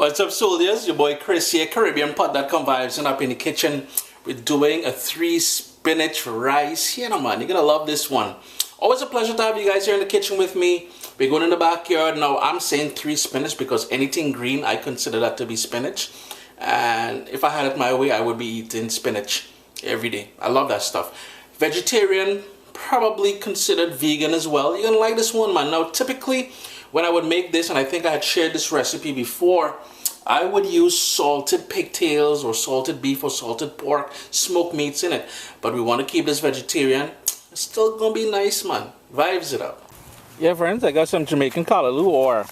What's up, soldiers? Your boy Chris here, CaribbeanPot.com vibes, and up in the kitchen. We're doing a 3 spinach rice. Yeah, no, man, you're gonna love this one. Always a pleasure to have you guys here in the kitchen with me. We're going in the backyard. Now, I'm saying 3 spinach because anything green, I consider that to be spinach. And if I had it my way, I would be eating spinach every day. I love that stuff. Vegetarian, probably considered vegan as well. You're gonna like this one, man. Now, typically, when I would make this, and I think I had shared this recipe before, I would use salted pigtails or salted beef or salted pork, smoked meats in it. But we want to keep this vegetarian. It's still gonna be nice, man. Vibes it up. Yeah, friends, I got some Jamaican Callaloo, or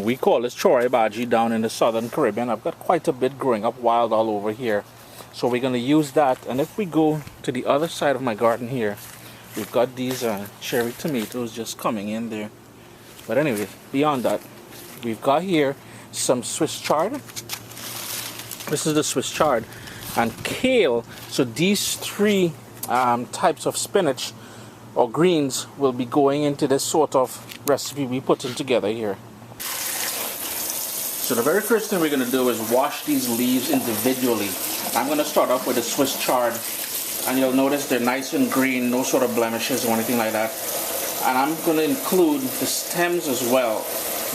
we call this Chard down in the southern Caribbean. I've got quite a bit growing up wild all over here. So we're gonna use that. And if we go to the other side of my garden here, we've got these cherry tomatoes just coming in there. But anyway, beyond that, we've got here some Swiss Chard. This is the Swiss Chard. And Kale. So these 3 types of spinach or greens will be going into this sort of recipe we're putting together here. So the very first thing we're going to do is wash these leaves individually. I'm going to start off with the Swiss Chard. And you'll notice they're nice and green, no sort of blemishes or anything like that. And I'm going to include the stems as well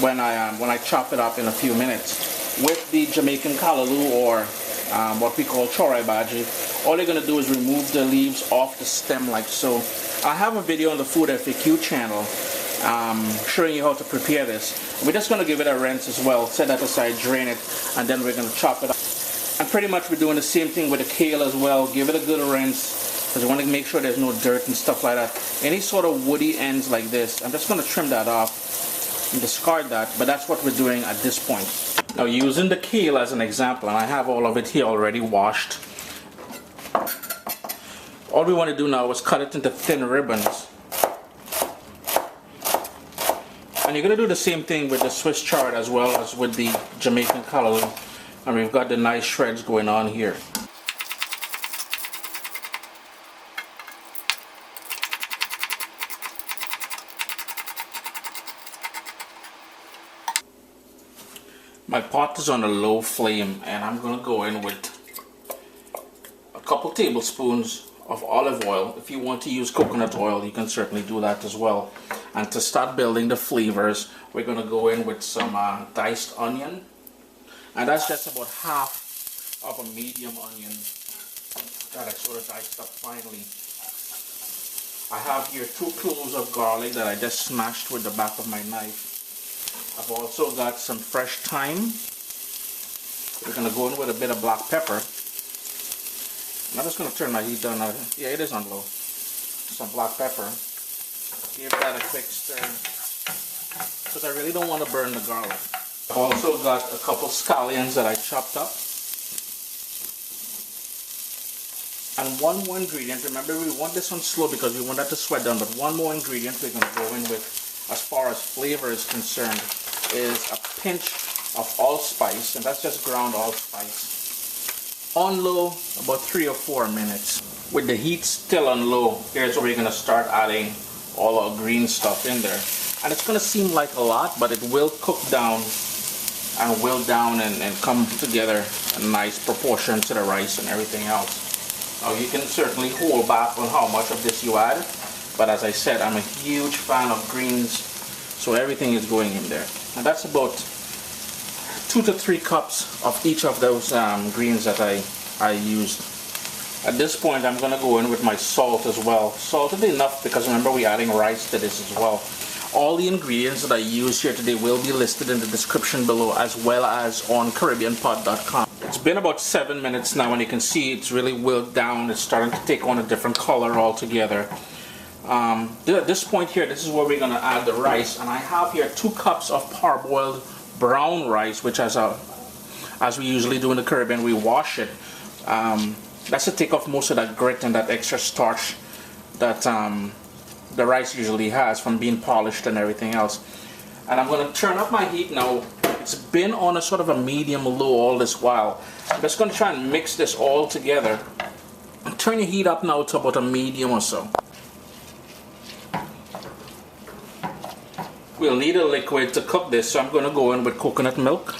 when I chop it up in a few minutes. With the Jamaican Callaloo, or what we call Chard. All you're going to do is remove the leaves off the stem like so. I have a video on the Food FAQ channel showing you how to prepare this. We're just going to give it a rinse as well, set that aside, drain it, and then we're going to chop it up. And pretty much we're doing the same thing with the kale as well. Give it a good rinse, because you want to make sure there's no dirt and stuff like that. Any sort of woody ends like this, I'm just going to trim that off and discard that, but that's what we're doing at this point. Now, using the kale as an example, and I have all of it here already washed. All we want to do now is cut it into thin ribbons. And you're going to do the same thing with the Swiss Chard as well as with the Jamaican Callaloo. And we've got the nice shreds going on here. My pot is on a low flame, and I'm going to go in with a couple tablespoons of olive oil. If you want to use coconut oil, you can certainly do that as well. And to start building the flavors, we're going to go in with some diced onion. And that's just about half of a medium onion that I sort of diced up finely. I have here 2 cloves of garlic that I just smashed with the back of my knife. I've also got some fresh thyme. We're going to go in with a bit of black pepper. I'm just going to turn my heat down now. Yeah, it is on low. Some black pepper. Give that a quick stir, because I really don't want to burn the garlic. I've also got a couple scallions that I chopped up. And one more ingredient. Remember, we want this on slow because we want that to sweat down. But one more ingredient we're going to go in with, as far as flavor is concerned, is a pinch of allspice, and that's just ground allspice. On low, about 3 or 4 minutes. With the heat still on low, here's where we're going to start adding all our green stuff in there. And it's going to seem like a lot, but it will cook down and wilt down and come together in nice proportion to the rice and everything else. Now, you can certainly hold back on how much of this you add, but as I said, I'm a huge fan of greens, so everything is going in there. And that's about 2 to 3 cups of each of those greens that I used. At this point, I'm going to go in with my salt as well. Salted enough, because remember, we're adding rice to this as well. All the ingredients that I use here today will be listed in the description below, as well as on CaribbeanPot.com. It's been about 7 minutes now, and you can see it's really wilt down. It's starting to take on a different color altogether. At this point here, this is where we're going to add the rice. And I have here 2 cups of parboiled brown rice, which as we usually do in the Caribbean, we wash it. That's to take off most of that grit and that extra starch that the rice usually has from being polished and everything else. And I'm going to turn up my heat now. It's been on a sort of a medium low all this while. I'm just going to try and mix this all together. Turn your heat up now to about a medium or so. We'll need a liquid to cook this, so I'm going to go in with coconut milk.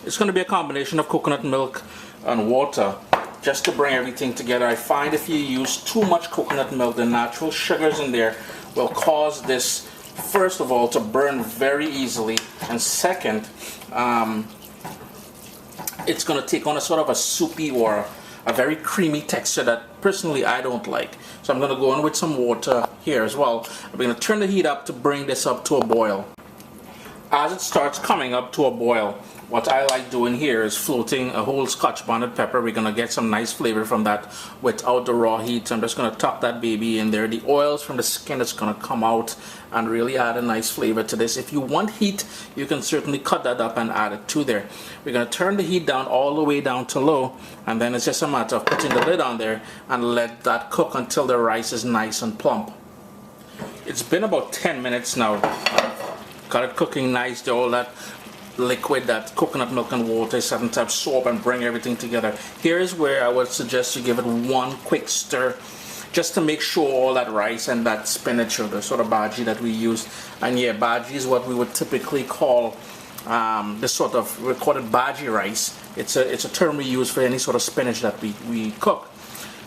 It's going to be a combination of coconut milk and water just to bring everything together. I find if you use too much coconut milk, the natural sugars in there will cause this, first of all, to burn very easily, and second, it's going to take on a sort of a soupy or a very creamy texture that personally I don't like. So I'm going to go in with some water here as well. I'm going to turn the heat up to bring this up to a boil. As it starts coming up to a boil, what I like doing here is floating a whole Scotch bonnet pepper. We're going to get some nice flavor from that without the raw heat. So I'm just going to tuck that baby in there. The oils from the skin is going to come out and really add a nice flavor to this. If you want heat, you can certainly cut that up and add it to there. We're going to turn the heat down all the way down to low, and then it's just a matter of putting the lid on there and let that cook until the rice is nice and plump. It's been about 10 minutes now. Got it cooking nice. All that liquid, that coconut milk and water is starting to absorb and bring everything together. Here is where I would suggest you give it one quick stir just to make sure all that rice and that spinach, or the sort of bhaji that we use, and yeah, bhaji is what we would typically call this sort of, we call it bhaji rice. It's a term we use for any sort of spinach that we cook.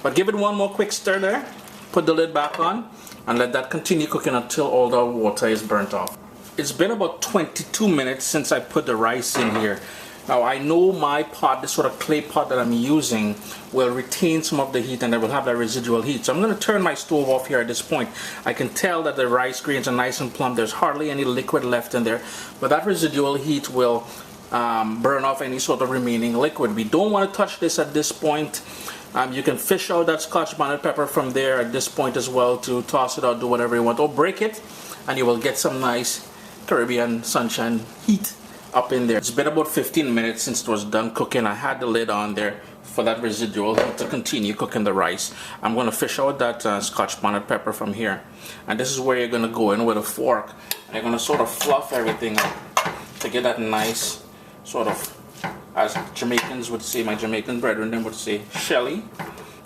But give it one more quick stir there, put the lid back on, and let that continue cooking until all the water is burnt off. It's been about 22 minutes since I put the rice in here. Now I know my pot, this sort of clay pot that I'm using, will retain some of the heat and I will have that residual heat. So I'm going to turn my stove off here at this point. I can tell that the rice grains are nice and plump. There's hardly any liquid left in there, but that residual heat will burn off any sort of remaining liquid. We don't want to touch this at this point. You can fish out that Scotch bonnet pepper from there at this point as well, to toss it out, do whatever you want, or break it, and you will get some nice Caribbean sunshine heat up in there. It's been about 15 minutes since it was done cooking. I had the lid on there for that residual heat to continue cooking the rice. I'm going to fish out that Scotch bonnet pepper from here, and this is where you're going to go in with a fork, and you're going to sort of fluff everything up to get that nice sort of, as Jamaicans would say, my Jamaican brethren then would say, shelly.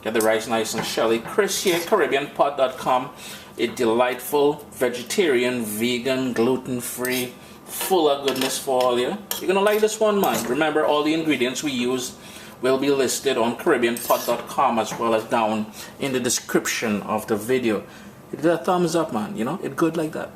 Get the rice nice and shelly. Chris here, CaribbeanPot.com. A delightful, vegetarian, vegan, gluten-free, full of goodness for all you. You're gonna like this one, man. Remember, all the ingredients we use will be listed on CaribbeanPot.com as well as down in the description of the video. Hit that thumbs up, man. You know, it's good like that.